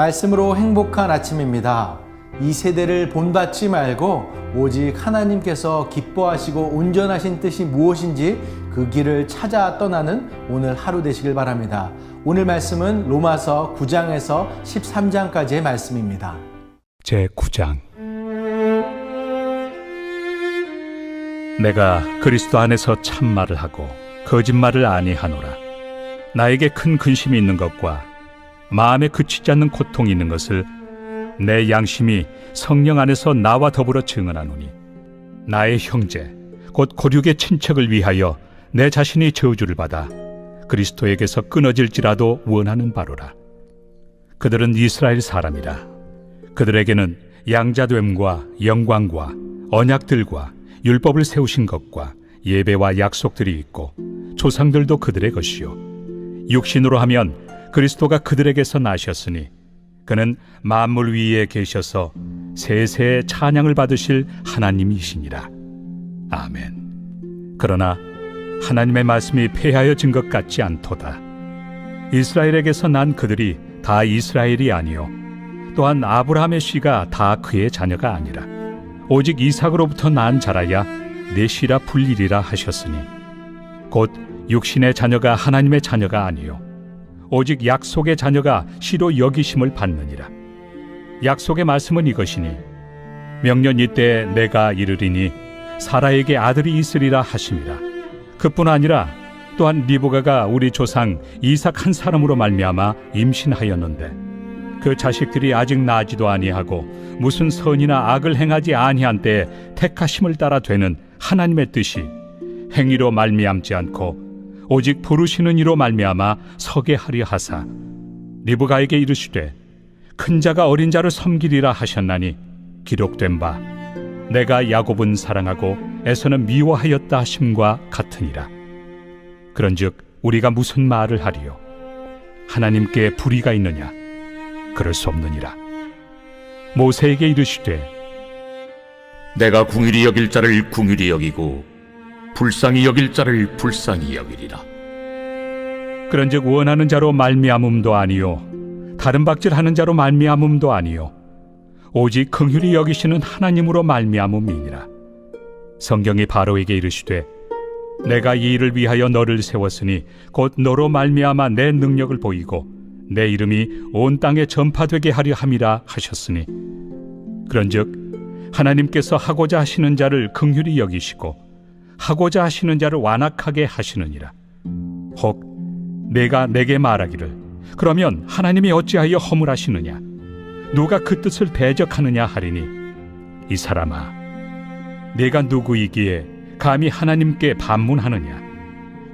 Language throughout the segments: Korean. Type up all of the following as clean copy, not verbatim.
말씀으로 행복한 아침입니다. 이 세대를 본받지 말고 오직 하나님께서 기뻐하시고 온전하신 뜻이 무엇인지 그 길을 찾아 떠나는 오늘 하루 되시길 바랍니다. 오늘 말씀은 로마서 9장에서 13장까지의 말씀입니다. 제9장. 내가 그리스도 안에서 참말을 하고 거짓말을 아니하노라. 나에게 큰 근심이 있는 것과 마음에 그치지 않는 고통이 있는 것을 내 양심이 성령 안에서 나와 더불어 증언하노니, 나의 형제 곧 고륙의 친척을 위하여 내 자신이 저주를 받아 그리스도에게서 끊어질지라도 원하는 바로라. 그들은 이스라엘 사람이라. 그들에게는 양자됨과 영광과 언약들과 율법을 세우신 것과 예배와 약속들이 있고 조상들도 그들의 것이요, 육신으로 하면 그리스도가 그들에게서 나셨으니 그는 만물 위에 계셔서 세세의 찬양을 받으실 하나님이시니라. 아멘. 그러나 하나님의 말씀이 폐하여진 것 같지 않도다. 이스라엘에게서 난 그들이 다 이스라엘이 아니요, 또한 아브라함의 씨가 다 그의 자녀가 아니라 오직 이삭으로부터 난 자라야 내 씨라 불리리라 하셨으니, 곧 육신의 자녀가 하나님의 자녀가 아니요 오직 약속의 자녀가 씨로 여기심을 받느니라. 약속의 말씀은 이것이니, 명년 이때에 내가 이르리니 사라에게 아들이 있으리라 하심이라. 그뿐 아니라 또한 리브가가 우리 조상 이삭 한 사람으로 말미암아 임신하였는데 그 자식들이 아직 나지도 아니하고 무슨 선이나 악을 행하지 아니한 때에 택하심을 따라 되는 하나님의 뜻이 행위로 말미암지 않고 오직 부르시는 이로 말미암아 서게 하려 하사 리브가에게 이르시되 큰 자가 어린 자를 섬기리라 하셨나니, 기록된 바 내가 야곱은 사랑하고 에서는 미워하였다 하심과 같으니라. 그런즉 우리가 무슨 말을 하리요? 하나님께 불의가 있느냐? 그럴 수 없느니라. 모세에게 이르시되 내가 궁휼히 여길 자를 궁휼히 여기고 불쌍히 여길 자를 불쌍히 여기리라. 그런즉 원하는 자로 말미암음도 아니요 다른 박질하는 자로 말미암음도 아니요 오직 긍휼히 여기시는 하나님으로 말미암음이니라. 성경이 바로에게 이르시되 내가 이 일을 위하여 너를 세웠으니 곧 너로 말미암아 내 능력을 보이고 내 이름이 온 땅에 전파되게 하려 함이라 하셨으니, 그런즉 하나님께서 하고자 하시는 자를 긍휼히 여기시고 하고자 하시는 자를 완악하게 하시느니라. 혹 내가 내게 말하기를 그러면 하나님이 어찌하여 허물하시느냐? 누가 그 뜻을 대적하느냐 하리니, 이 사람아, 내가 누구이기에 감히 하나님께 반문하느냐?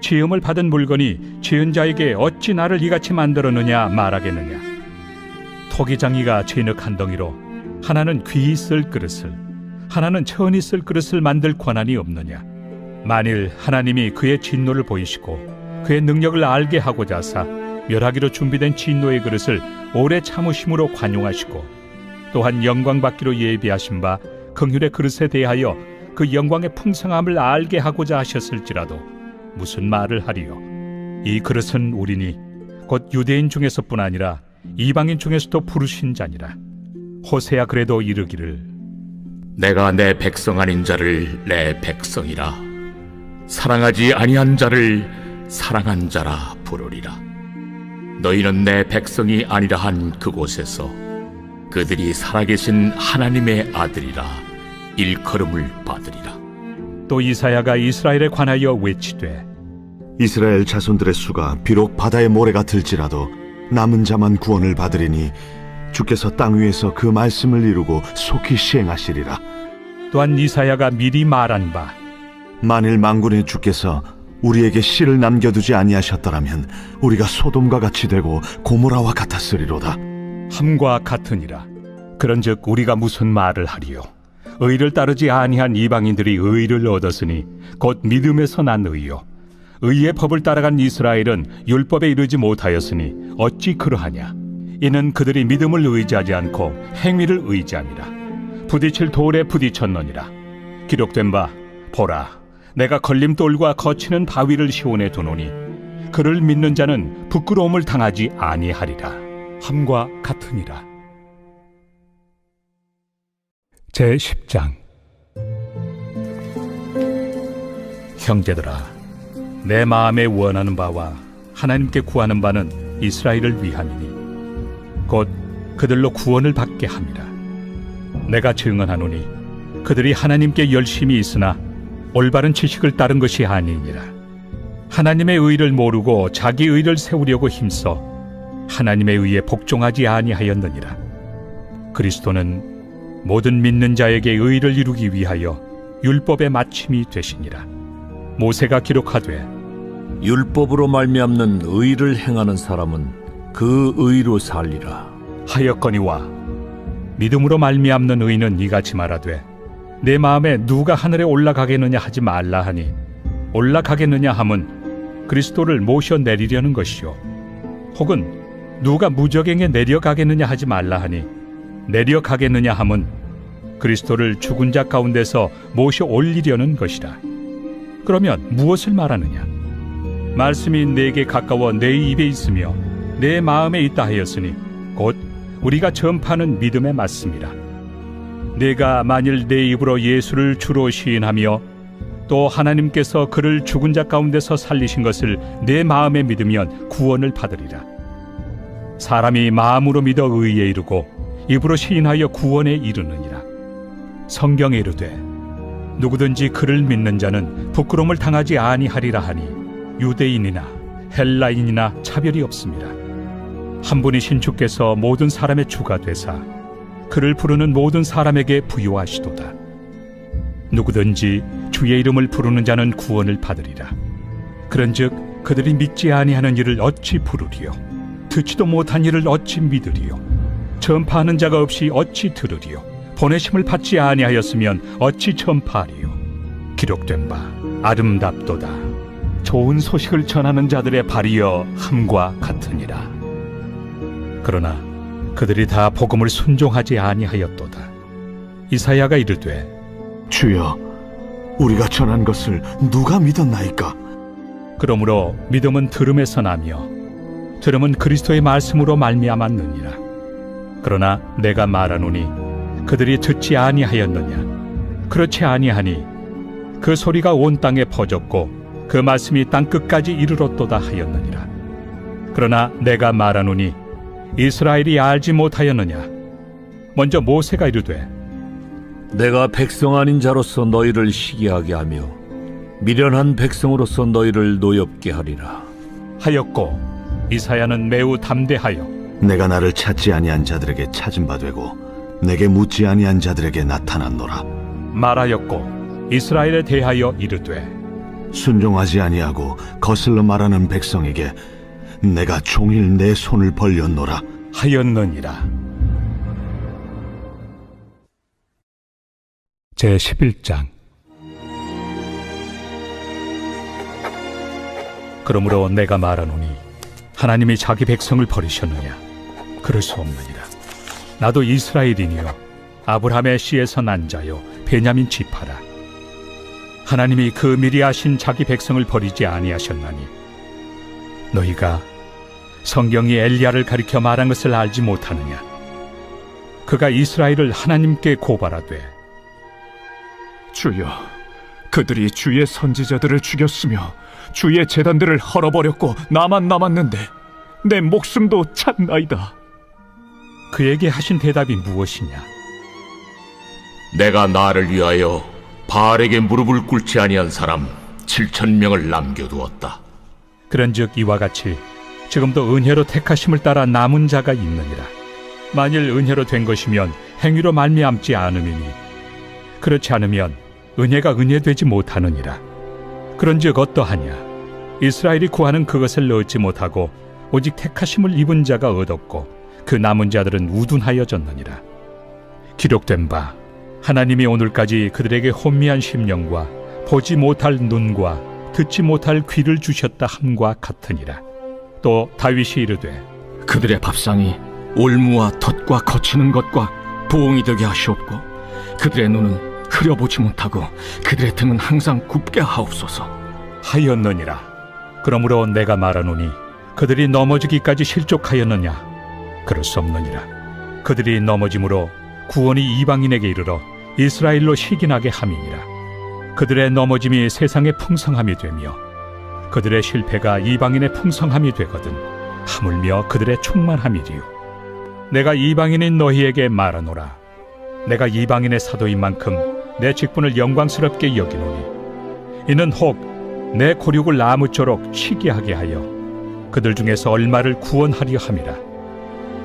지음을 받은 물건이 지은 자에게 어찌 나를 이같이 만들었느냐 말하겠느냐? 토기장이가 진흙 한 덩이로 하나는 귀히 쓸 그릇을, 하나는 천히 쓸 그릇을 만들 권한이 없느냐? 만일 하나님이 그의 진노를 보이시고 그의 능력을 알게 하고자 하사 멸하기로 준비된 진노의 그릇을 오래 참으심으로 관용하시고 또한 영광 받기로 예비하신 바 긍휼의 그릇에 대하여 그 영광의 풍성함을 알게 하고자 하셨을지라도 무슨 말을 하리요? 이 그릇은 우리니 곧 유대인 중에서뿐 아니라 이방인 중에서도 부르신 자니라. 호세야 그래도 이르기를 내가 내 백성 아닌 자를 내 백성이라, 사랑하지 아니한 자를 사랑한 자라 부르리라. 너희는 내 백성이 아니라 한 그곳에서 그들이 살아계신 하나님의 아들이라 일컬음을 받으리라. 또 이사야가 이스라엘에 관하여 외치되 이스라엘 자손들의 수가 비록 바다의 모래가 들지라도 남은 자만 구원을 받으리니 주께서 땅 위에서 그 말씀을 이루고 속히 시행하시리라. 또한 이사야가 미리 말한 바 만일 만군의 주께서 우리에게 씨를 남겨두지 아니하셨더라면 우리가 소돔과 같이 되고 고모라와 같았으리로다. 함과 같으니라. 그런즉 우리가 무슨 말을 하리요? 의를 따르지 아니한 이방인들이 의를 얻었으니 곧 믿음에서 난 의요, 의의 법을 따라간 이스라엘은 율법에 이르지 못하였으니 어찌 그러하냐? 이는 그들이 믿음을 의지하지 않고 행위를 의지함이라. 부딪힐 돌에 부딪혔느니라. 기록된 바 보라, 내가 걸림돌과 거치는 바위를 시온에 두노니 그를 믿는 자는 부끄러움을 당하지 아니하리라. 함과 같으니라. 제10장. 형제들아, 내 마음에 원하는 바와 하나님께 구하는 바는 이스라엘을 위함이니 곧 그들로 구원을 받게 함이라. 내가 증언하노니 그들이 하나님께 열심히 있으나 올바른 지식을 따른 것이 아니니라. 하나님의 의를 모르고 자기 의를 세우려고 힘써 하나님의 의에 복종하지 아니하였느니라. 그리스도는 모든 믿는 자에게 의를 이루기 위하여 율법의 마침이 되시니라. 모세가 기록하되 율법으로 말미암는 의를 행하는 사람은 그 의로 살리라 하였거니와 믿음으로 말미암는 의는 이같이 말하되 내 마음에 누가 하늘에 올라가겠느냐 하지 말라 하니 올라가겠느냐 함은 그리스도를 모셔 내리려는 것이요 혹은 누가 무저갱에 내려가겠느냐 하지 말라 하니 내려가겠느냐 함은 그리스도를 죽은 자 가운데서 모셔 올리려는 것이라. 그러면 무엇을 말하느냐? 말씀이 내게 가까워 내 입에 있으며 내 마음에 있다 하였으니 곧 우리가 전파하는 믿음의 말씀이라. 내가 만일 내 입으로 예수를 주로 시인하며 또 하나님께서 그를 죽은 자 가운데서 살리신 것을 내 마음에 믿으면 구원을 받으리라. 사람이 마음으로 믿어 의에 이르고 입으로 시인하여 구원에 이르느니라. 성경에 이르되 누구든지 그를 믿는 자는 부끄러움을 당하지 아니하리라 하니 유대인이나 헬라인이나 차별이 없습니다. 한 분이신 주께서 모든 사람의 주가 되사 그를 부르는 모든 사람에게 부요하시도다. 누구든지 주의 이름을 부르는 자는 구원을 받으리라. 그런즉 그들이 믿지 아니하는 일을 어찌 부르리요? 듣지도 못한 일을 어찌 믿으리요? 전파하는 자가 없이 어찌 들으리요? 보내심을 받지 아니하였으면 어찌 전파하리요? 기록된 바 아름답도다. 좋은 소식을 전하는 자들의 발이여 함과 같으니라. 그러나 그들이 다 복음을 순종하지 아니하였도다. 이사야가 이르되 주여, 우리가 전한 것을 누가 믿었나이까? 그러므로 믿음은 들음에서 나며 들음은 그리스도의 말씀으로 말미암았느니라. 그러나 내가 말하노니 그들이 듣지 아니하였느냐? 그렇지 아니하니 그 소리가 온 땅에 퍼졌고 그 말씀이 땅 끝까지 이르렀도다 하였느니라. 그러나 내가 말하노니 이스라엘이 알지 못하였느냐? 먼저 모세가 이르되 내가 백성 아닌 자로서 너희를 시기하게 하며 미련한 백성으로서 너희를 노엽게 하리라 하였고 이사야는 매우 담대하여 내가 나를 찾지 아니한 자들에게 찾은 바 되고 내게 묻지 아니한 자들에게 나타났노라. 말하였고 이스라엘에 대하여 이르되 순종하지 아니하고 거슬러 말하는 백성에게 내가 종일 내 손을 벌렸노라 하였느니라. 제11장. 그러므로 내가 말하노니 하나님이 자기 백성을 버리셨느냐? 그럴 수 없느니라. 나도 이스라엘이니요 아브라함의 씨에서 난 자요 베냐민 지파라. 하나님이 그 미리 아신 자기 백성을 버리지 아니하셨나니 너희가 성경이 엘리야를 가리켜 말한 것을 알지 못하느냐? 그가 이스라엘을 하나님께 고발하되 주여, 그들이 주의 선지자들을 죽였으며 주의 제단들을 헐어버렸고 나만 남았는데 내 목숨도 찾나이다. 그에게 하신 대답이 무엇이냐? 내가 나를 위하여 바알에게 무릎을 꿇지 아니한 사람 7,000명을 남겨두었다. 그런즉 이와 같이 지금도 은혜로 택하심을 따라 남은 자가 있느니라. 만일 은혜로 된 것이면 행위로 말미암지 않음이니 그렇지 않으면 은혜가 은혜되지 못하느니라. 그런즉 어떠하냐? 이스라엘이 구하는 그것을 얻지 못하고 오직 택하심을 입은 자가 얻었고 그 남은 자들은 우둔하여졌느니라. 기록된 바 하나님이 오늘까지 그들에게 혼미한 심령과 보지 못할 눈과 듣지 못할 귀를 주셨다 함과 같으니라. 또 다윗이 이르되 그들의 밥상이 올무와 덫과 거치는 것과 보응이 되게 하시옵고 그들의 눈은 흐려보지 못하고 그들의 등은 항상 굽게 하옵소서 하였느니라. 그러므로 내가 말하노니 그들이 넘어지기까지 실족하였느냐? 그럴 수 없느니라. 그들이 넘어짐으로 구원이 이방인에게 이르러 이스라엘로 시기나게 함이니라. 그들의 넘어짐이 세상의 풍성함이 되며 그들의 실패가 이방인의 풍성함이 되거든 하물며 그들의 충만함이리요. 내가 이방인인 너희에게 말하노라. 내가 이방인의 사도인 만큼 내 직분을 영광스럽게 여기노니 이는 혹 내 고륙을 나무쪼록 시기하게 하여 그들 중에서 얼마를 구원하려 함이라.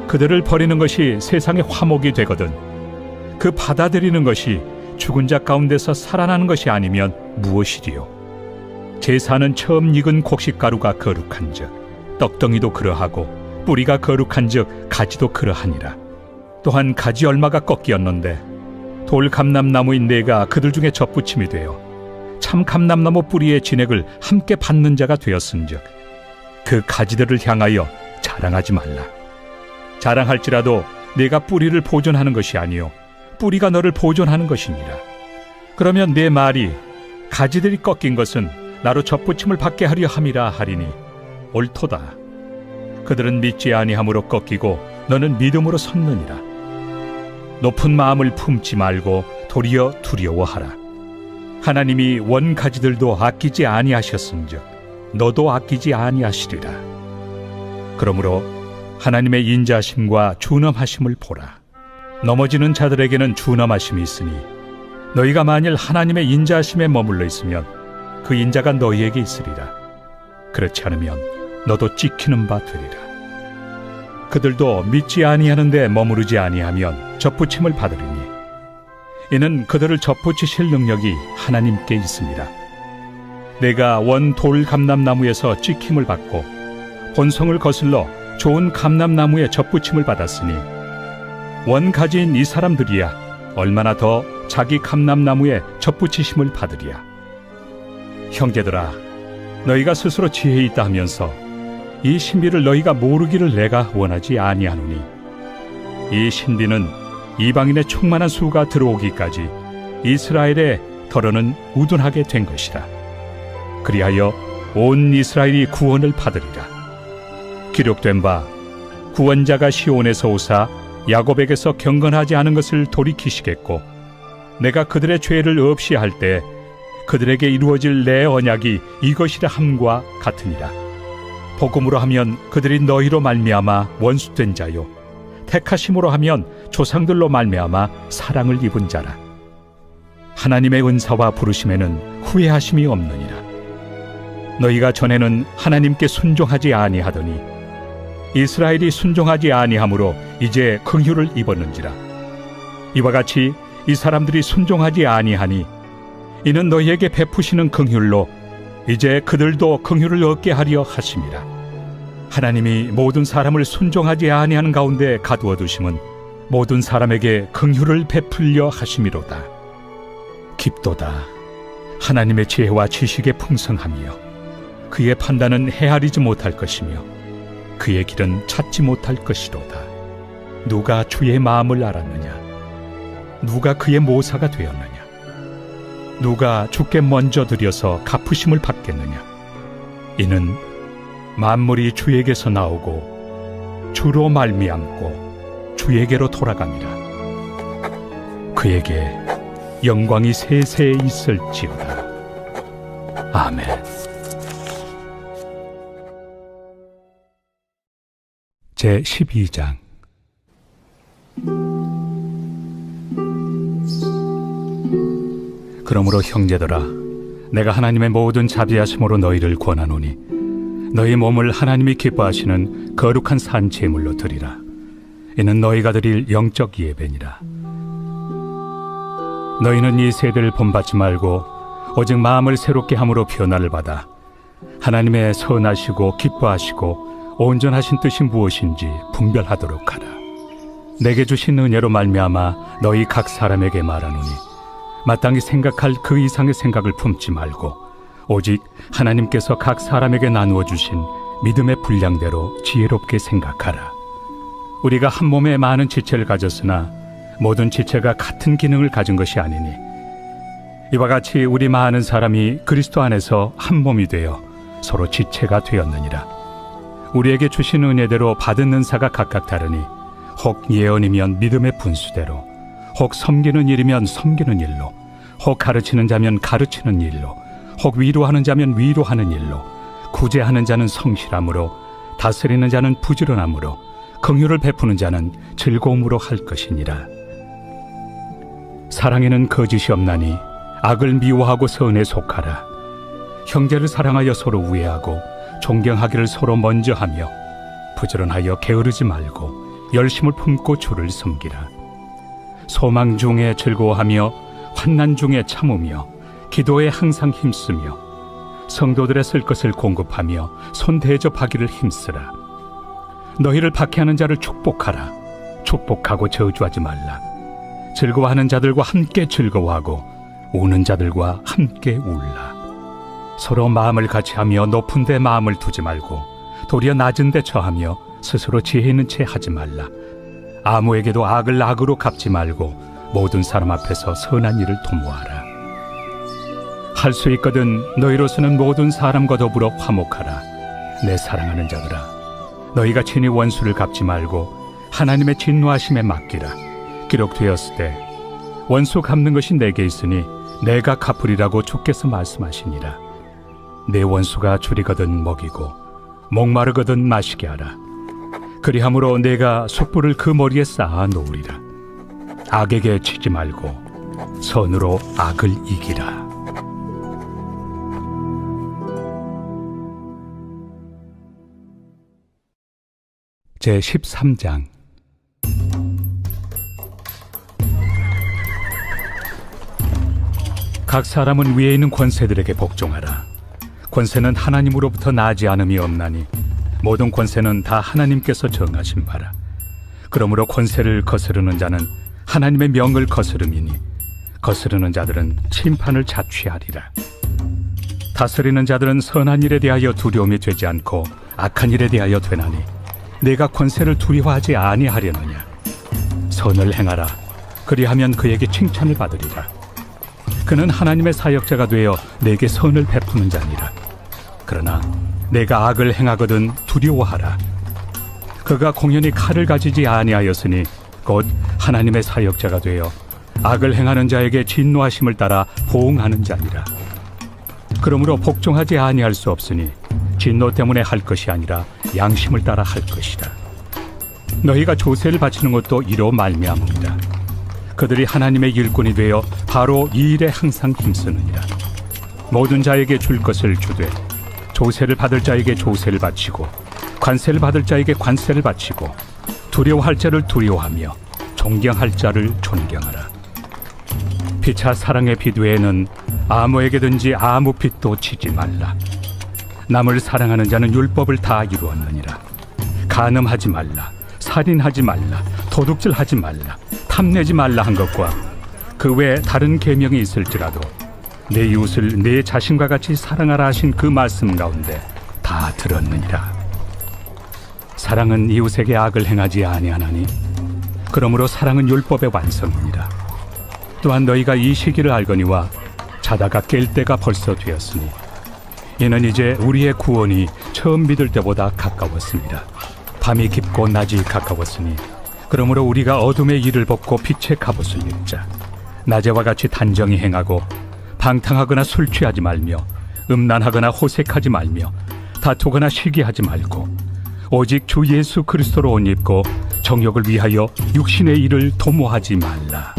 그들을 버리는 것이 세상의 화목이 되거든 그 받아들이는 것이 죽은 자 가운데서 살아나는 것이 아니면 무엇이리요. 제사는 처음 익은 곡식가루가 거룩한즉 떡덩이도 그러하고 뿌리가 거룩한즉 가지도 그러하니라. 또한 가지 얼마가 꺾이었는데 돌 감람나무인 내가 그들 중에 접붙임이 되어 참 감람나무 뿌리의 진액을 함께 받는 자가 되었은즉 그 가지들을 향하여 자랑하지 말라. 자랑할지라도 내가 뿌리를 보존하는 것이 아니요 뿌리가 너를 보존하는 것이니라. 그러면 내 말이 가지들이 꺾인 것은 나로 접붙임을 받게 하려 함이라 하리니 옳도다. 그들은 믿지 아니함으로 꺾이고 너는 믿음으로 섰느니라. 높은 마음을 품지 말고 도리어 두려워하라. 하나님이 원 가지들도 아끼지 아니하셨은즉 너도 아끼지 아니하시리라. 그러므로 하나님의 인자하심과 준엄하심을 보라. 넘어지는 자들에게는 준엄하심이 있으니 너희가 만일 하나님의 인자하심에 머물러 있으면 그 인자가 너희에게 있으리라. 그렇지 않으면 너도 찍히는 바 되리라. 그들도 믿지 아니하는데 머무르지 아니하면 접붙임을 받으리니 이는 그들을 접붙이실 능력이 하나님께 있습니다. 내가 원 돌 감람나무에서 찍힘을 받고 본성을 거슬러 좋은 감람나무에 접붙임을 받았으니 원 가지인 이 사람들이야 얼마나 더 자기 감람나무에 접붙이심을 받으리야. 형제들아, 너희가 스스로 지혜 있다 하면서 이 신비를 너희가 모르기를 내가 원하지 아니하노니 이 신비는 이방인의 충만한 수가 들어오기까지 이스라엘의 덜어는 우둔하게 된 것이라. 그리하여 온 이스라엘이 구원을 받으리라. 기록된 바 구원자가 시온에서 오사 야곱에게서 경건하지 않은 것을 돌이키시겠고 내가 그들의 죄를 없이 할 때 그들에게 이루어질 내 언약이 이것이라 함과 같으니라. 복음으로 하면 그들이 너희로 말미암아 원수된 자요 택하심으로 하면 조상들로 말미암아 사랑을 입은 자라. 하나님의 은사와 부르심에는 후회하심이 없느니라. 너희가 전에는 하나님께 순종하지 아니하더니 이스라엘이 순종하지 아니하므로 이제 긍휼을 입었는지라. 이와 같이 이 사람들이 순종하지 아니하니 이는 너희에게 베푸시는 긍휼로 이제 그들도 긍휼을 얻게 하려 하심이라. 하나님이 모든 사람을 순종하지 아니하는 가운데 가두어 두심은 모든 사람에게 긍휼을 베풀려 하심이로다. 깊도다. 하나님의 지혜와 지식의 풍성함이요 그의 판단은 헤아리지 못할 것이며 그의 길은 찾지 못할 것이로다. 누가 주의 마음을 알았느냐? 누가 그의 모사가 되었느냐? 누가 주께 먼저 드려서 갚으심을 받겠느냐? 이는 만물이 주에게서 나오고 주로 말미암고 주에게로 돌아갑니다. 그에게 영광이 세세에 있을지어다. 아멘. 제 12장. 그러므로 형제들아, 내가 하나님의 모든 자비하심으로 너희를 권하노니 너희 몸을 하나님이 기뻐하시는 거룩한 산 제물로 드리라. 이는 너희가 드릴 영적 예배니라. 너희는 이 세대를 본받지 말고 오직 마음을 새롭게 함으로 변화를 받아 하나님의 선하시고 기뻐하시고 온전하신 뜻이 무엇인지 분별하도록 하라. 내게 주신 은혜로 말미암아 너희 각 사람에게 말하노니 마땅히 생각할 그 이상의 생각을 품지 말고 오직 하나님께서 각 사람에게 나누어 주신 믿음의 분량대로 지혜롭게 생각하라. 우리가 한 몸에 많은 지체를 가졌으나 모든 지체가 같은 기능을 가진 것이 아니니 이와 같이 우리 많은 사람이 그리스도 안에서 한 몸이 되어 서로 지체가 되었느니라. 우리에게 주신 은혜대로 받은 은사가 각각 다르니 혹 예언이면 믿음의 분수대로, 혹 섬기는 일이면 섬기는 일로, 혹 가르치는 자면 가르치는 일로, 혹 위로하는 자면 위로하는 일로, 구제하는 자는 성실함으로, 다스리는 자는 부지런함으로, 긍휼을 베푸는 자는 즐거움으로 할 것이니라. 사랑에는 거짓이 없나니 악을 미워하고 선에 속하라. 형제를 사랑하여 서로 우애하고 존경하기를 서로 먼저 하며 부지런하여 게으르지 말고 열심을 품고 주를 섬기라. 소망 중에 즐거워하며 환난 중에 참으며 기도에 항상 힘쓰며 성도들의 쓸 것을 공급하며 손 대접하기를 힘쓰라. 너희를 박해하는 자를 축복하라. 축복하고 저주하지 말라. 즐거워하는 자들과 함께 즐거워하고 우는 자들과 함께 울라. 서로 마음을 같이하며 높은 데 마음을 두지 말고 도리어 낮은 데 처하며 스스로 지혜 있는 채 하지 말라. 아무에게도 악을 악으로 갚지 말고 모든 사람 앞에서 선한 일을 도모하라. 할 수 있거든 너희로서는 모든 사람과 더불어 화목하라. 내 사랑하는 자들아, 너희가 친히 원수를 갚지 말고 하나님의 진노하심에 맡기라. 기록되었을 때 원수 갚는 것이 내게 있으니 내가 갚으리라고 주께서 말씀하시니라. 내 원수가 줄이거든 먹이고 목마르거든 마시게 하라. 그리함으로 내가 숯불을 그 머리에 쌓아 놓으리라. 악에게 치지 말고 선으로 악을 이기라. 제13장. 각 사람은 위에 있는 권세들에게 복종하라. 권세는 하나님으로부터 나지 않음이 없나니 모든 권세는 다 하나님께서 정하신 바라. 그러므로 권세를 거스르는 자는 하나님의 명을 거스름이니 거스르는 자들은 심판을 자취하리라. 다스리는 자들은 선한 일에 대하여 두려움이 되지 않고 악한 일에 대하여 되나니 내가 권세를 두려워하지 아니하려느냐. 선을 행하라. 그리하면 그에게 칭찬을 받으리라. 그는 하나님의 사역자가 되어 내게 선을 베푸는 자니라. 그러나 내가 악을 행하거든 두려워하라. 그가 공연히 칼을 가지지 아니하였으니 곧 하나님의 사역자가 되어 악을 행하는 자에게 진노하심을 따라 보응하는 자니라. 그러므로 복종하지 아니할 수 없으니 진노 때문에 할 것이 아니라 양심을 따라 할 것이다. 너희가 조세를 바치는 것도 이로 말미암음이다. 그들이 하나님의 일꾼이 되어 바로 이 일에 항상 힘쓰느니라. 모든 자에게 줄 것을 주되 조세를 받을 자에게 조세를 바치고 관세를 받을 자에게 관세를 바치고 두려워할 자를 두려워하며 존경할 자를 존경하라. 피차 사랑의 빛 외에는 아무에게든지 아무 빚도 지지 말라. 남을 사랑하는 자는 율법을 다 이루었느니라. 간음하지 말라, 살인하지 말라, 도둑질하지 말라, 탐내지 말라 한 것과 그 외에 다른 계명이 있을지라도 내 이웃을 내 자신과 같이 사랑하라 하신 그 말씀 가운데 다 들었느니라. 사랑은 이웃에게 악을 행하지 아니하나니 그러므로 사랑은 율법의 완성이니라. 또한 너희가 이 시기를 알거니와 자다가 깰 때가 벌써 되었으니 이는 이제 우리의 구원이 처음 믿을 때보다 가까웠습니다. 밤이 깊고 낮이 가까웠으니 그러므로 우리가 어둠의 일을 벗고 빛의 갑옷을 입자. 낮에와 같이 단정히 행하고 방탕하거나 술 취하지 말며 음란하거나 호색하지 말며 다투거나 시기하지 말고 오직 주 예수 그리스도로 옷 입고 정욕을 위하여 육신의 일을 도모하지 말라.